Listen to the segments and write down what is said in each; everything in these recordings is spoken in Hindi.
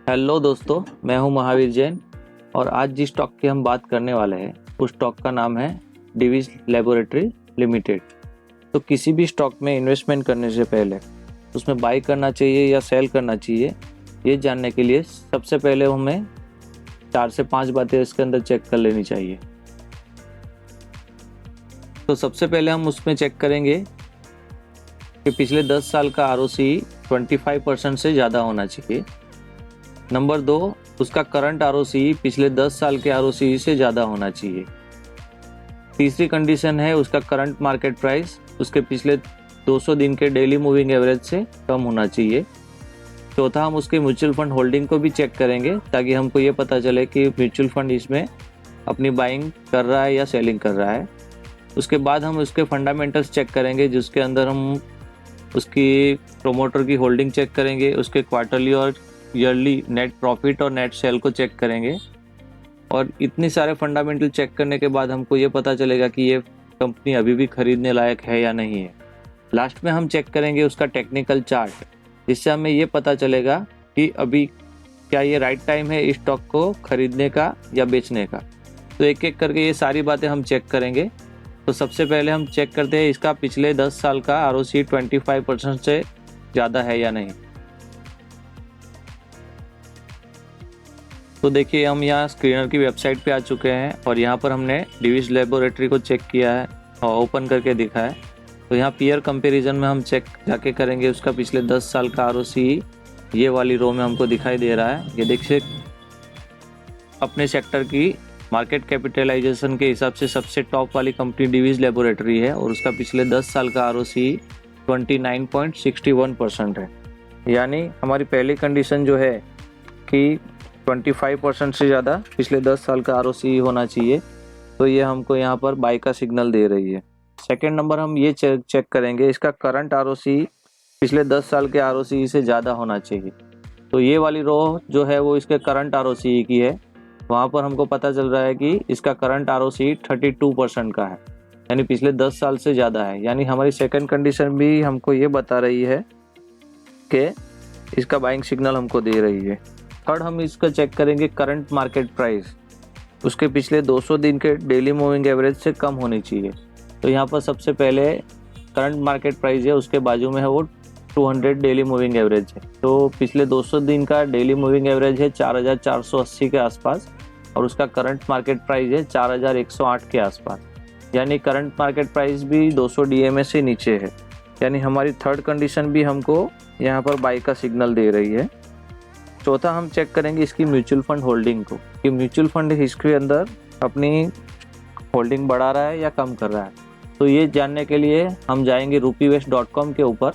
हेलो दोस्तों, मैं हूं महावीर जैन और आज जिस स्टॉक की हम बात करने वाले हैं उस स्टॉक का नाम है डिवीज लेबोरेटरी लिमिटेड। तो किसी भी स्टॉक में इन्वेस्टमेंट करने से पहले उसमें बाई करना चाहिए या सेल करना चाहिए, ये जानने के लिए सबसे पहले हमें 4 से 5 बातें इसके अंदर चेक कर लेनी चाहिए। तो सबसे पहले हम उसमें चेक करेंगे कि पिछले 10 साल का आरओसी 25% से ज़्यादा होना चाहिए। नंबर 2, उसका करंट आरओसी पिछले 10 साल के आरओसी से ज़्यादा होना चाहिए। तीसरी कंडीशन है उसका करंट मार्केट प्राइस उसके पिछले 200 दिन के डेली मूविंग एवरेज से कम होना चाहिए। चौथा, हम उसके म्यूचुअल फंड होल्डिंग को भी चेक करेंगे ताकि हमको ये पता चले कि म्यूचुअल फंड इसमें अपनी बाइंग कर रहा है या सेलिंग कर रहा है। उसके बाद हम उसके फंडामेंटल्स चेक करेंगे जिसके अंदर हम उसकी प्रोमोटर की होल्डिंग चेक करेंगे, उसके क्वार्टरली और ईयरली नेट प्रॉफिट और नेट सेल को चेक करेंगे। और इतने सारे फंडामेंटल चेक करने के बाद हमको ये पता चलेगा कि ये कंपनी अभी भी खरीदने लायक है या नहीं है। लास्ट में हम चेक करेंगे उसका टेक्निकल चार्ट, जिससे हमें ये पता चलेगा कि अभी क्या ये राइट टाइम है इस स्टॉक को खरीदने का या बेचने का। तो एक एक करके ये सारी बातें हम चेक करेंगे। तो सबसे पहले हम चेक करते हैं इसका पिछले 10 साल का आरओसी 25% से ज़्यादा है या नहीं। तो देखिए, हम यहाँ स्क्रीनर की वेबसाइट पे आ चुके हैं और यहाँ पर हमने डिवीज लेबोरेटरी को चेक किया है और ओपन करके दिखा है। तो यहाँ पीयर कंपैरिजन में हम चेक जाके करेंगे उसका पिछले 10 साल का आरओसी ये वाली रो में हमको दिखाई दे रहा है। ये देखिए, अपने सेक्टर की मार्केट कैपिटलाइजेशन के हिसाब से सबसे टॉप वाली कंपनी डिवीज लेबोरेटरी है और उसका पिछले 10 साल का आरओसी 29.61% है। यानी हमारी पहली कंडीशन जो है कि 25% से ज़्यादा पिछले 10 साल का आरओसी होना चाहिए, तो ये हमको यहाँ पर बाई का सिग्नल दे रही है। सेकेंड नंबर हम ये चेक करेंगे इसका करंट आरओसी पिछले 10 साल के आरओसी से ज़्यादा होना चाहिए। तो ये वाली रो जो है वो इसके करंट आरओसी की है। वहाँ पर हमको पता चल रहा है कि इसका करंट आरओसी 32% का है, यानी पिछले 10 साल से ज़्यादा है। यानी हमारी सेकेंड कंडीशन भी हमको ये बता रही है कि इसका बाइंग सिग्नल हमको दे रही है। थर्ड, हम इसका चेक करेंगे करंट मार्केट प्राइस उसके पिछले 200 दिन के डेली मूविंग एवरेज से कम होनी चाहिए। तो यहाँ पर सबसे पहले करंट मार्केट प्राइस है, उसके बाजू में है वो 200 डेली मूविंग एवरेज है। तो पिछले 200 दिन का डेली मूविंग एवरेज है 4480 के आसपास और उसका करंट मार्केट प्राइस है 4108 के आसपास। यानी करंट मार्केट प्राइस भी 200 डीएमए से नीचे है। यानी हमारी थर्ड कंडीशन भी हमको यहाँ पर बाई का सिग्नल दे रही है। चौथा, हम चेक करेंगे इसकी म्यूचुअल फंड होल्डिंग को कि म्यूचुअल फंड इसके अंदर अपनी होल्डिंग बढ़ा रहा है या कम कर रहा है। तो ये जानने के लिए हम जाएंगे rupeewest.com के ऊपर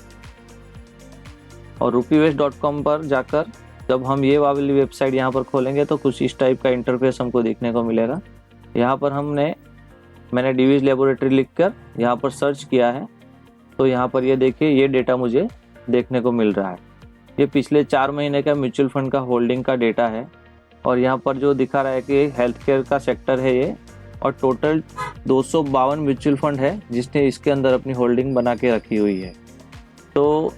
और rupeewest.com पर जाकर जब हम ये वाली वेबसाइट यहाँ पर खोलेंगे तो कुछ इस टाइप का इंटरफेस हमको देखने को मिलेगा। यहाँ पर मैंने डिवीज लेबोरेटरी लिखकर यहाँ पर सर्च किया है। तो यहाँ पर ये देखिए, ये डेटा मुझे देखने को मिल रहा है। ये पिछले 4 महीने का म्यूचुअल फंड का होल्डिंग का डेटा है और यहाँ पर जो दिखा रहा है कि हेल्थ केयर का सेक्टर है ये, और टोटल 252 म्यूचुअल फंड है जिसने इसके अंदर अपनी होल्डिंग बना के रखी हुई है। तो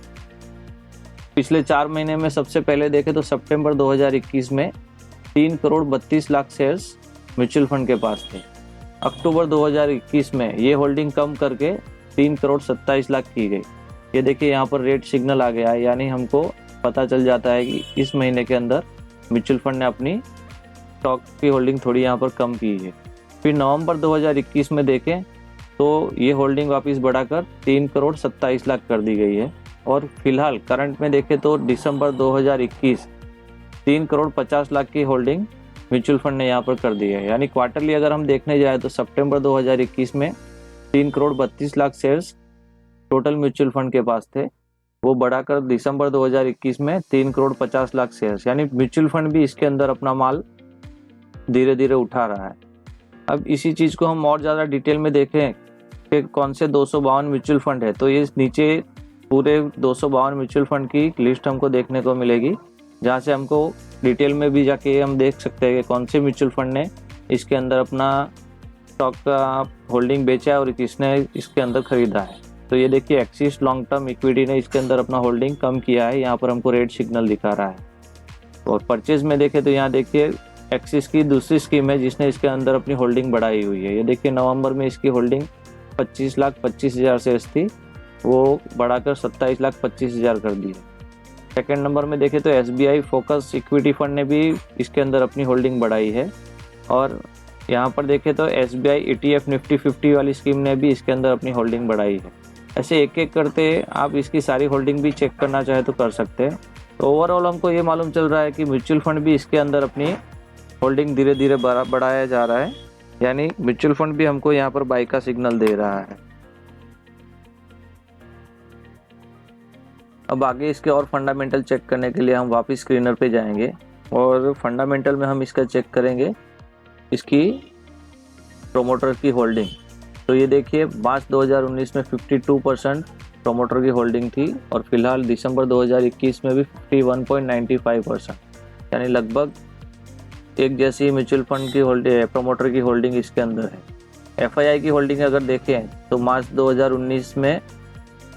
पिछले 4 महीने में सबसे पहले देखें तो सितंबर 2021 में 3 crore 32 lakh shares mutual fund के पास थे। अक्टूबर 2021 में ये होल्डिंग कम करके 3 करोड़ 27 लाख की गई। ये देखिए, यहाँ पर रेड सिग्नल आ गया है, यानी हमको पता चल जाता है कि इस महीने के अंदर म्यूचुअल फंड ने अपनी स्टॉक की होल्डिंग थोड़ी यहाँ पर कम की है। फिर नवंबर 2021 में देखें तो ये होल्डिंग वापस बढ़ाकर 3 करोड़ 27 लाख कर दी गई है। और फिलहाल करंट में देखें तो दिसंबर 2021 3 करोड़ 50 लाख की होल्डिंग म्यूचुअल फंड ने यहाँ पर कर दी है। यानी क्वार्टरली अगर हम देखने जाए तो सितंबर 2021 में 3 crore 32 lakh shares total mutual fund के पास थे, वो बढ़ाकर दिसंबर 2021 में 3 करोड़ 50 लाख शेयर्स। यानी म्यूचुअल फंड भी इसके अंदर अपना माल धीरे धीरे उठा रहा है। अब इसी चीज़ को हम और ज़्यादा डिटेल में देखें कि कौन से 252 म्यूचुअल फंड है, तो ये नीचे पूरे 252 म्यूचुअल फंड की लिस्ट हमको देखने को मिलेगी, जहाँ से हमको डिटेल में भी जाके हम देख सकते हैं कि कौन से म्यूचुअल फंड ने इसके अंदर अपना स्टॉक का होल्डिंग बेचा है और किसने इसके अंदर खरीदा है। तो ये देखिए, एक्सिस लॉन्ग टर्म इक्विटी ने इसके अंदर अपना होल्डिंग कम किया है, यहाँ पर हमको रेड सिग्नल दिखा रहा है। और परचेज में देखें तो यहाँ देखिए एक्सिस की दूसरी स्कीम है जिसने इसके अंदर अपनी होल्डिंग बढ़ाई हुई है। ये देखिए नवंबर में इसकी होल्डिंग 25,25,000 शेयर्स थी, वो बढ़ाकर 27,25,000 कर दी है। सेकेंड नंबर में देखें तो SBI फोकस इक्विटी फंड ने भी इसके अंदर अपनी होल्डिंग बढ़ाई है। और यहाँ पर देखें तो SBI ETF निफ्टी 50 वाली स्कीम ने भी इसके अंदर अपनी होल्डिंग बढ़ाई है। ऐसे एक एक करते आप इसकी सारी होल्डिंग भी चेक करना चाहे तो कर सकते हैं। तो ओवरऑल हमको ये मालूम चल रहा है कि म्यूचुअल फंड भी इसके अंदर अपनी होल्डिंग धीरे धीरे बढ़ाया जा रहा है, यानी म्यूचुअल फंड भी हमको यहाँ पर बाई का सिग्नल दे रहा है। अब आगे इसके और फंडामेंटल चेक करने के लिए हम वापस स्क्रीनर पे जाएंगे और फंडामेंटल में हम इसका चेक करेंगे इसकी प्रोमोटर की होल्डिंग। तो ये देखिए मार्च 2019 में 52% प्रोमोटर की होल्डिंग थी और फिलहाल दिसंबर 2021 में भी 51.95%, यानी लगभग एक जैसी म्यूचुअल फंड की होल्डिंग, प्रोमोटर की होल्डिंग इसके अंदर है। FII की होल्डिंग अगर देखें तो मार्च 2019 में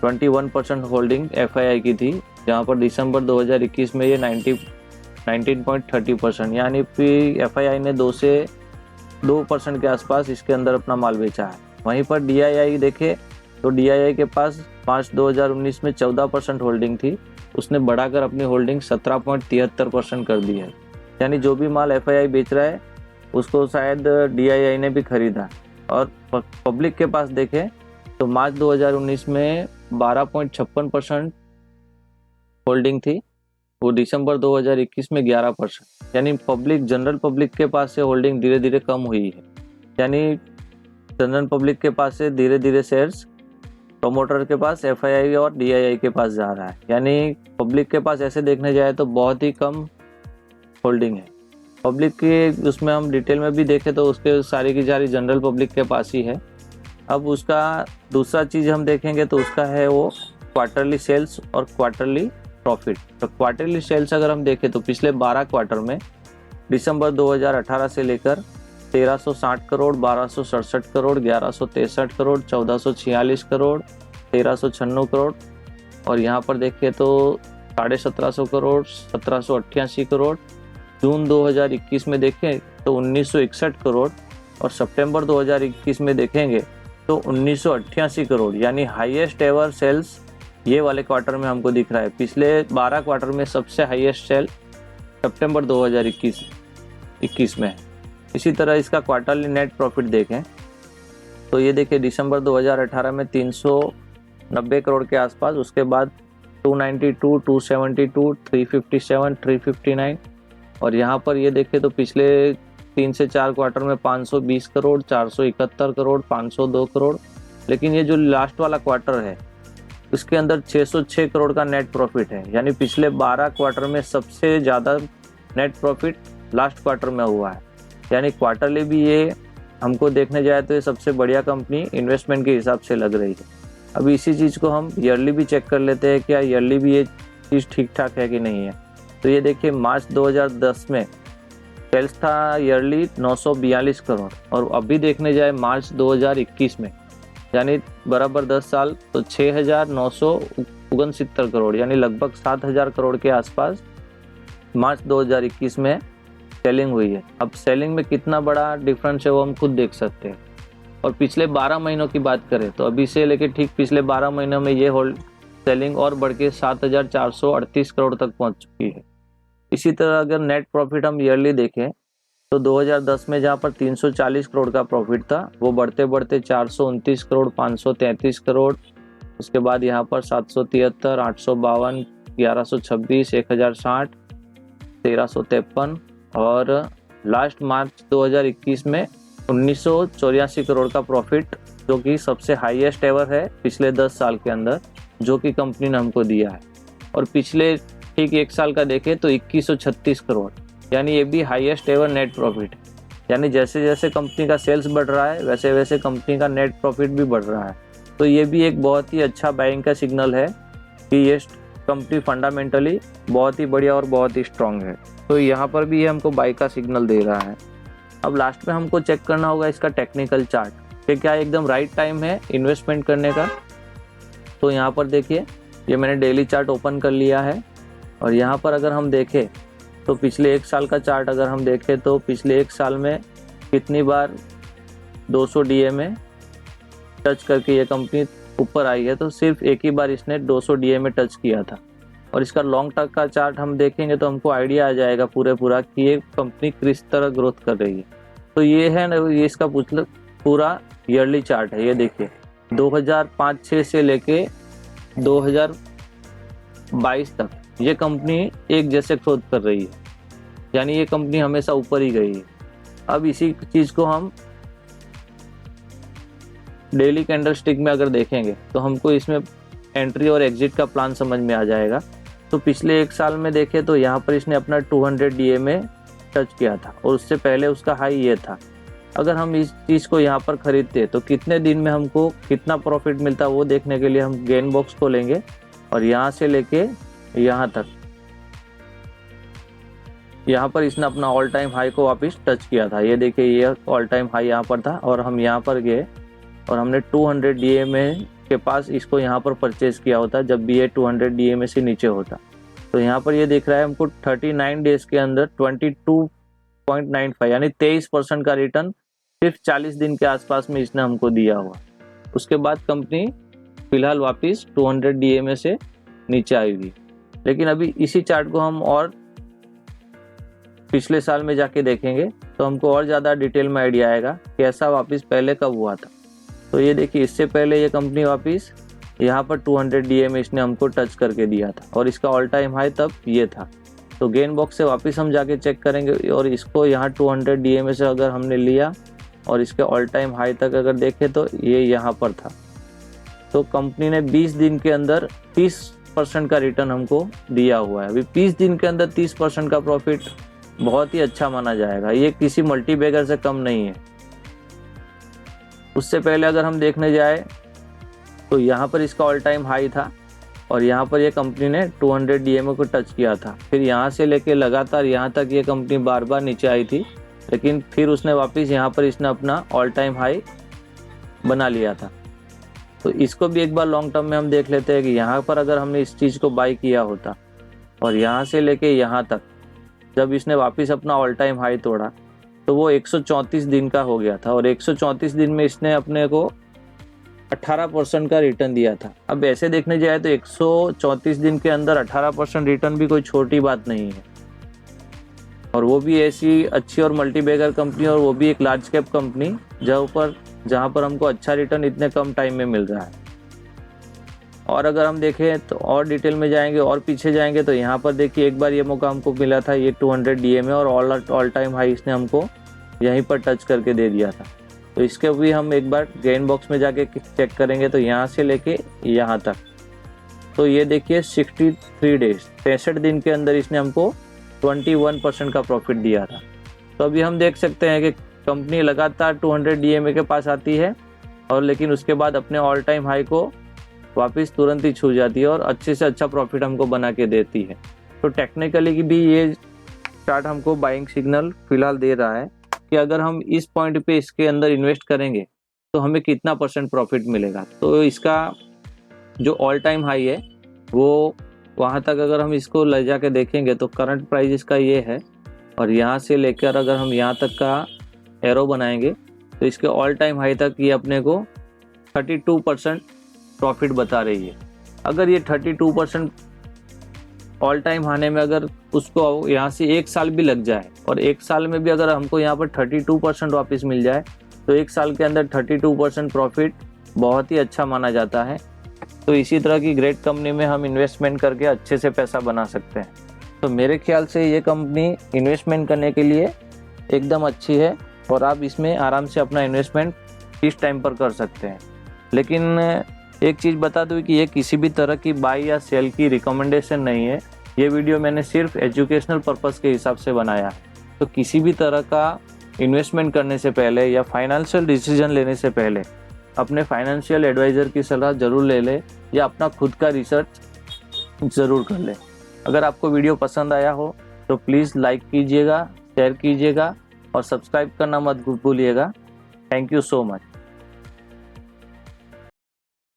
21% होल्डिंग FII की थी, जहां पर दिसंबर 2021 में ये 19.30%, यानी कि FII ने 2% के आसपास इसके अंदर अपना माल बेचा है। वहीं पर DII देखे तो DII के पास मार्च 2019 में 14% होल्डिंग थी, उसने बढ़ाकर अपनी होल्डिंग 17.73% कर दी है, यानी जो भी माल FII बेच रहा है उसको शायद DII ने भी खरीदा। और पब्लिक के पास देखें तो मार्च 2019 में 12.56% होल्डिंग थी, वो दिसंबर 2021 में 11%, यानी जनरल पब्लिक के पास से होल्डिंग धीरे धीरे कम हुई है, यानी जनरल पब्लिक के पास से धीरे धीरे शेयर्स प्रोमोटर के पास, FII और DII के पास जा रहा है, यानी पब्लिक के पास ऐसे देखने जाए तो बहुत ही कम होल्डिंग है। पब्लिक के उसमें हम डिटेल में भी देखें तो उसके सारी की सारी जनरल पब्लिक के पास ही है। अब उसका दूसरा चीज़ हम देखेंगे तो उसका है वो क्वार्टरली सेल्स और क्वार्टरली प्रॉफिट। तो क्वार्टरली सेल्स अगर हम देखें तो पिछले 12 क्वार्टर में दिसंबर 2018 से लेकर 1360 करोड़, 1267 करोड़, 1163 करोड़, 1446 करोड़, 1396 करोड़ और यहाँ पर देखें तो 1750 करोड़, 1788 करोड़। जून 2021 में देखें तो 1961 करोड़ और सितंबर 2021 में देखेंगे तो 1988 करोड़, यानी हाईएस्ट एवर सेल्स ये वाले क्वार्टर में हमको दिख रहा है। पिछले 12 क्वार्टर में सबसे हाईएस्ट सेल सितंबर 2021 में है। इसी तरह इसका क्वार्टरली नेट प्रॉफिट देखें तो ये देखिए दिसंबर 2018 में 390 करोड़ के आसपास, उसके बाद 292, 272, 357, 359 और यहाँ पर ये देखें तो पिछले 3 से 4 क्वार्टर में 520 करोड़, 471 करोड़, 502 करोड़। लेकिन ये जो लास्ट वाला क्वार्टर है उसके अंदर 606 करोड़ का नेट प्रॉफिट है, यानी पिछले 12 क्वार्टर में सबसे ज़्यादा नेट प्रॉफिट लास्ट क्वार्टर में हुआ है। यानी क्वार्टरली भी ये हमको देखने जाए तो ये सबसे बढ़िया कंपनी इन्वेस्टमेंट के हिसाब से लग रही है। अब इसी चीज़ को हम ईयरली भी चेक कर लेते हैं, क्या ईयरली भी ये चीज़ ठीक ठाक है कि नहीं है। तो ये देखिए मार्च 2010 में सेल्स था ईयरली 942 करोड़ और अभी देखने जाए मार्च 2021 में, यानी बराबर 10 साल, तो 6,969 करोड़, यानी लगभग 7,000 करोड़ के आसपास मार्च 2021 में सेलिंग हुई है। अब सेलिंग में कितना बड़ा डिफरेंस है वो हम खुद देख सकते हैं। और पिछले 12 महीनों की बात करें तो अभी से लेके ठीक पिछले 12 महीनों में ये सेलिंग और बढ़ के 7,438 करोड़ तक पहुंच चुकी है। इसी तरह अगर नेट प्रॉफिट हम ईयरली देखें तो 2010 में जहां पर 340 करोड़ का प्रॉफिट था वो बढ़ते बढ़ते 429 करोड़, 533 करोड़, उसके बाद यहाँ पर 773, 852, 1126, 1060, 1353 और लास्ट मार्च 2021 में 1984 करोड़ का प्रॉफिट, जो कि सबसे हाईएस्ट एवर है पिछले 10 साल के अंदर, जो कि कंपनी ने हमको दिया है। और पिछले ठीक 1 साल का देखें तो 2136 करोड़, यानी ये भी हाईएस्ट एवर नेट प्रॉफिट है। यानी जैसे जैसे कंपनी का सेल्स बढ़ रहा है वैसे वैसे कंपनी का नेट प्रॉफिट भी बढ़ रहा है। तो ये भी एक बहुत ही अच्छा बाइंग का सिग्नल है कि ये कंपनी फंडामेंटली बहुत ही बढ़िया और बहुत ही स्ट्रांग है। तो यहाँ पर भी ये हमको बाई का सिग्नल दे रहा है। अब लास्ट में हमको चेक करना होगा इसका टेक्निकल चार्ट कि क्या एकदम राइट टाइम है इन्वेस्टमेंट करने का। तो यहाँ पर देखिए ये मैंने डेली चार्ट ओपन कर लिया है और यहाँ पर अगर हम देखें तो पिछले 1 साल का चार्ट अगर हम देखें तो पिछले 1 साल में कितनी बार 200 डीए में टच करके ये कंपनी ऊपर आई है, तो सिर्फ एक ही बार इसने 200 डीए में टच किया था। और इसका लॉन्ग टर्म का चार्ट हम देखेंगे तो हमको आइडिया आ जाएगा पूरा कि ये कंपनी किस तरह ग्रोथ कर रही है। तो ये है ना, ये इसका पूरा ईयरली चार्ट है। ये देखिए 2005-06 से लेके 2022 तक ये कंपनी एक जैसे ग्रोथ कर रही है, यानी ये कंपनी हमेशा ऊपर ही गई है। अब इसी चीज को हम डेली कैंडलस्टिक में अगर देखेंगे तो हमको इसमें एंट्री और एग्जिट का प्लान समझ में आ जाएगा। तो पिछले 1 साल में देखें तो यहाँ पर इसने अपना 200 डीए में टच किया था और उससे पहले उसका हाई ये था। अगर हम इस चीज़ को यहाँ पर खरीदते तो कितने दिन में हमको कितना प्रॉफिट मिलता वो देखने के लिए हम गेन बॉक्स को लेंगे और यहाँ से लेके यहाँ तक, यहाँ पर इसने अपना ऑल टाइम हाई को वापस टच किया था। ये देखिए ये ऑल टाइम हाई यहाँ पर था और हम यहाँ पर गए और हमने 200 डीए में के पास इसको यहाँ पर परचेज किया होता जब भी ये 200 डीए में से नीचे होता। तो यहाँ पर ये दिख रहा है हमको 39 डेज के अंदर 22.95 यानी 23% का रिटर्न सिर्फ 40 दिन के आसपास में इसने हमको दिया हुआ। उसके बाद कंपनी फिलहाल वापस 200 डीए में से नीचे आई हुई। लेकिन अभी इसी चार्ट को हम और पिछले साल में जाके देखेंगे तो हमको और ज़्यादा डिटेल में आइडिया आएगा कि ऐसा वापस पहले कब हुआ था। तो ये देखिए इससे पहले ये कंपनी वापस यहाँ पर 200 डीए में इसने हमको टच करके दिया था और इसका ऑल टाइम हाई तब ये था। तो गेन बॉक्स से वापस हम जाके चेक करेंगे और इसको यहाँ 200 डीए में से अगर हमने लिया और इसके ऑल टाइम हाई तक अगर देखें तो ये यहाँ पर था। तो कंपनी ने 20 दिन के अंदर 30% का रिटर्न हमको दिया हुआ है। अभी 20 दिन के अंदर 30% का प्रॉफिट बहुत ही अच्छा माना जाएगा, ये किसी मल्टी बैगर से कम नहीं है। उससे पहले अगर हम देखने जाए तो यहाँ पर इसका ऑल टाइम हाई था और यहाँ पर ये कंपनी ने 200 डीएमए को टच किया था। फिर यहाँ से लेके लगातार यहाँ तक ये कंपनी बार बार नीचे आई थी, लेकिन फिर उसने वापस यहाँ पर इसने अपना ऑल टाइम हाई बना लिया था। तो इसको भी एक बार लॉन्ग टर्म में हम देख लेते हैं कि यहाँ पर अगर हमने इस चीज़ को बाई किया होता और यहाँ से लेके यहाँ तक जब इसने वापस अपना ऑल टाइम हाई तोड़ा तो वो 134 दिन का हो गया था और 134 दिन में इसने अपने को 18% का रिटर्न दिया था। अब ऐसे देखने जाए तो 134 दिन के अंदर 18% रिटर्न भी कोई छोटी बात नहीं है, और वो भी ऐसी अच्छी और मल्टी बैगर कंपनी और वो भी एक लार्ज कैप कंपनी जहाँ पर हमको अच्छा रिटर्न इतने कम टाइम में मिल रहा है। और अगर हम देखें तो और डिटेल में जाएंगे और पीछे जाएंगे तो यहाँ पर देखिए एक बार ये मौका हमको मिला था, ये 200 डीएम है और ऑल टाइम हाई इसने हमको यहीं पर टच करके दे दिया था। तो इसके भी हम एक बार गेन बॉक्स में जाके चेक करेंगे तो यहाँ से लेके यहाँ तक, तो ये देखिए 63 डेज 63 दिन के अंदर इसने हमको 21% का प्रॉफिट दिया था। तो अभी हम देख सकते हैं कि कंपनी लगातार 200 डीएमए के पास आती है और लेकिन उसके बाद अपने ऑल टाइम हाई को वापस तुरंत ही छू जाती है और अच्छे से अच्छा प्रॉफिट हमको बना के देती है। तो टेक्निकली भी ये चार्ट हमको बाइंग सिग्नल फिलहाल दे रहा है कि अगर हम इस पॉइंट पे इसके अंदर इन्वेस्ट करेंगे तो हमें कितना % प्रॉफिट मिलेगा। तो इसका जो ऑल टाइम हाई है वो वहाँ तक अगर हम इसको ले जाके देखेंगे तो करंट प्राइस इसका ये है और यहाँ से लेकर अगर हम यहाँ तक का एरो बनाएंगे तो इसके ऑल टाइम हाई तक ये अपने को 32% प्रॉफिट बता रही है। अगर ये 32% ऑल टाइम आने में अगर उसको यहाँ से 1 साल भी लग जाए और 1 साल में भी अगर हमको यहाँ पर 32% वापस मिल जाए तो 1 साल के अंदर 32% प्रॉफिट बहुत ही अच्छा माना जाता है। तो इसी तरह की ग्रेट कंपनी में हम इन्वेस्टमेंट करके अच्छे से पैसा बना सकते हैं। तो मेरे ख्याल से ये कंपनी इन्वेस्टमेंट करने के लिए एकदम अच्छी है और आप इसमें आराम से अपना इन्वेस्टमेंट इस टाइम पर कर सकते हैं। लेकिन एक चीज़ बता दूँ कि ये किसी भी तरह की बाई या सेल की रिकमेंडेशन नहीं है। ये वीडियो मैंने सिर्फ एजुकेशनल पर्पस के हिसाब से बनाया। तो किसी भी तरह का इन्वेस्टमेंट करने से पहले या फाइनेंशियल डिसीजन लेने से पहले अपने फाइनेंशियल एडवाइज़र की सलाह ज़रूर ले ले या अपना खुद का रिसर्च ज़रूर कर ले। अगर आपको वीडियो पसंद आया हो तो प्लीज़ लाइक कीजिएगा, शेयर कीजिएगा और सब्सक्राइब करना मत भूलिएगा। Thank you so much.